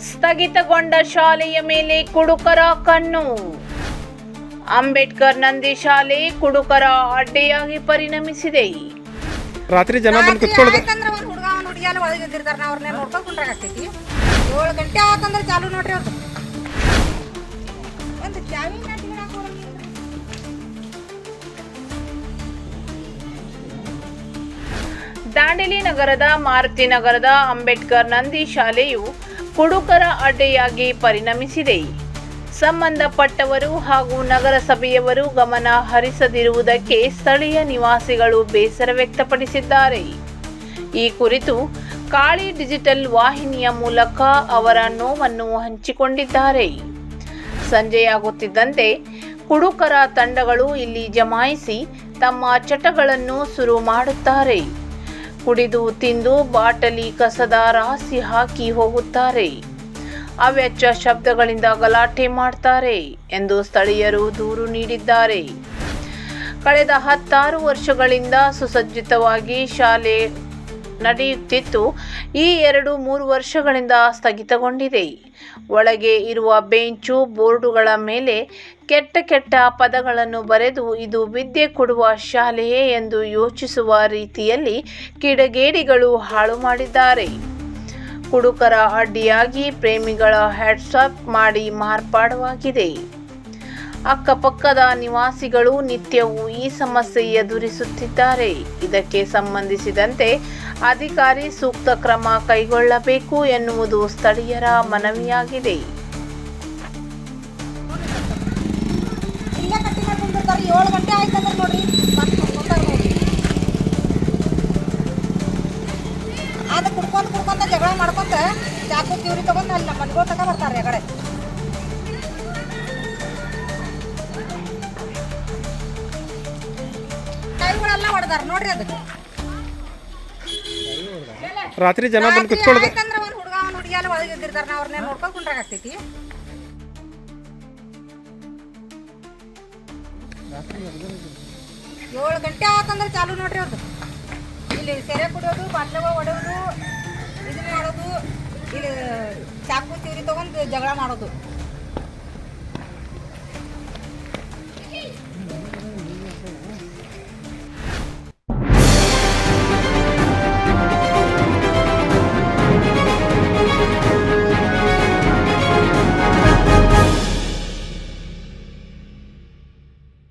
ಸ್ಥಗಿತಗೊಂಡ ಶಾಲೆಯ ಮೇಲೆ ಕುಡುಕರ ಕಣ್ಣು. ಅಂಬೇಡ್ಕರ್ ನಂದಿ ಶಾಲೆ ಕುಡುಕರ ಅಡ್ಡೆಯಾಗಿ ಪರಿಣಮಿಸಿದೆ. ರಾತ್ರಿ ಜನ ಬಂದು ಕುತ್ಕೊಳ್ಳೋದು ಯಾಕಂದ್ರೆ ಒಂದು ಹುಡುಗ ಒಂದು ಹುಡುಗಿಯಲ್ಲಿ ಒಳಗೆ ಇದ್ದಿರ್ತಾರೆ. ನಾವು ಅವ್ರನ್ನ ನೋಡ್ಕೊಂಡು ಕುಂಡ್ರಾಗತ್ತೈತಿ. 7 ಗಂಟೆ ಆತಂದ್ರೆ ಚಾಲು ನೋಡ್ರಿ ಅವ್ರು. ಒಂದು ಚಾವಿ ದಾಂಡೇಲಿ ನಗರದ ಮಾರುತಿ ನಗರದ ಅಂಬೇಡ್ಕರ್ ನಂದಿ ಶಾಲೆಯು ಕುಡುಕರ ಅಡ್ಡೆಯಾಗಿ ಪರಿಣಮಿಸಿದೆ. ಸಂಬಂಧಪಟ್ಟವರು ಹಾಗೂ ನಗರಸಭೆಯವರು ಗಮನ ಹರಿಸದಿರುವುದಕ್ಕೆ ಸ್ಥಳೀಯ ನಿವಾಸಿಗಳು ಬೇಸರ ವ್ಯಕ್ತಪಡಿಸಿದ್ದಾರೆ. ಈ ಕುರಿತು ಕಾಳಿ ಡಿಜಿಟಲ್ ವಾಹಿನಿಯ ಮೂಲಕ ಅವರ ನೋವನ್ನು ಹಂಚಿಕೊಂಡಿದ್ದಾರೆ. ಸಂಜೆಯಾಗುತ್ತಿದ್ದಂತೆ ಕುಡುಕರ ತಂಡಗಳು ಇಲ್ಲಿ ಜಮಾಯಿಸಿ ತಮ್ಮ ಚಟಗಳನ್ನು ಶುರು ಮಾಡುತ್ತಾರೆ. ಕುಡಿದು ತಿಂದು ಬಾಟಲಿ ಕಸದ ರಾಶಿ ಹಾಕಿ ಹೋಗುತ್ತಾರೆ. ಅವ್ಯಾಚ್ಯ ಶಬ್ದಗಳಿಂದ ಗಲಾಟೆ ಮಾಡ್ತಾರೆ ಎಂದು ಸ್ಥಳೀಯರು ದೂರು ನೀಡಿದ್ದಾರೆ. ಕಳೆದ 16 ವರ್ಷಗಳಿಂದ ಸುಸಜ್ಜಿತವಾಗಿ ಶಾಲೆ ನಡೆಯುತ್ತಿತ್ತು. ಈ 2-3 ವರ್ಷಗಳಿಂದ ಸ್ಥಗಿತಗೊಂಡಿದೆ. ಒಳಗೆ ಇರುವ ಬೆಂಚು ಬೋರ್ಡುಗಳ ಮೇಲೆ ಕೆಟ್ಟ ಪದಗಳನ್ನು ಬರೆದು ಇದು ವಿದ್ಯೆ ಕೊಡುವ ಶಾಲೆಯೇ ಎಂದು ಯೋಚಿಸುವ ರೀತಿಯಲ್ಲಿ ಕಿಡಿಗೇಡಿಗಳು ಹಾಳು ಮಾಡಿದ್ದಾರೆ. ಕುಡುಕರ ಅಡ್ಡಿಯಾಗಿ ಪ್ರೇಮಿಗಳ ಹ್ಯಾಟ್ಸಾಪ್ ಮಾಡಿ ಮಾರ್ಪಾಡಾಗಿದೆ. ಅಕ್ಕಪಕ್ಕದ ನಿವಾಸಿಗಳು ನಿತ್ಯವೂ ಈ ಸಮಸ್ಯೆ ಎದುರಿಸುತ್ತಿದ್ದಾರೆ. ಇದಕ್ಕೆ ಸಂಬಂಧಿಸಿದಂತೆ ಅಧಿಕಾರಿ ಸೂಕ್ತ ಕ್ರಮ ಕೈಗೊಳ್ಳಬೇಕು ಎನ್ನುವುದು ಸ್ಥಳೀಯರ ಮನವಿಯಾಗಿದೆ. 7 ಗಂಟೆ ಆಯ್ತಂದ್ರೆ ನೋಡ್ರಿ ಅದು ಕುಡ್ಕೊಂತ ಜಗಳ ಮಾಡ್ಕೊಂತ ಚಾಕು ಕಿವ್ರಿ ತಗೊಂಡು ಅಲ್ಲಿ ನಮ್ಮ ಮನೆಗಳು ತಗ ಬರ್ತಾರೆ. ಕಡೆ ಕೈಗಳೆಲ್ಲ ಹೊಡೆದಾರ ನೋಡ್ರಿ. ಅದಕ್ಕೆ ರಾತ್ರಿ ಜನ ಬಂದು ಕುತ್ಕೊಳ್ಳೋದು ಯಾಕಂದ್ರೆ ಒಂದು ಹುಡುಗ ಒಂದು ಹುಡುಗಿಯಲ್ಲಿ ಒಳಗೆ ಇದ್ದಿರ್ತಾರೆ. ನಾವು ಅವ್ರನ್ನ ನೋಡ್ಕೊಂಡು ಕುಂಡ್ರಾಗತ್ತೈತಿ. 7 ಗಂಟೆ ಆತಂದ್ರೆ ಚಾಲು ನೋಡ್ರಿ ಅವ್ರದ್ದು. ಇಲ್ಲಿ ಸೆರೆ ಕುಡಿಯೋದು, ಬಾಟ್ಲಗಳು ಹೊಡೆಯೋದು, ಇದನ್ನ ಮಾಡೋದು, ಇಲ್ಲಿ ಚಾಕು ತಿವ್ರಿ ತಗೊಂಡು ಜಗಳ ಮಾಡೋದು.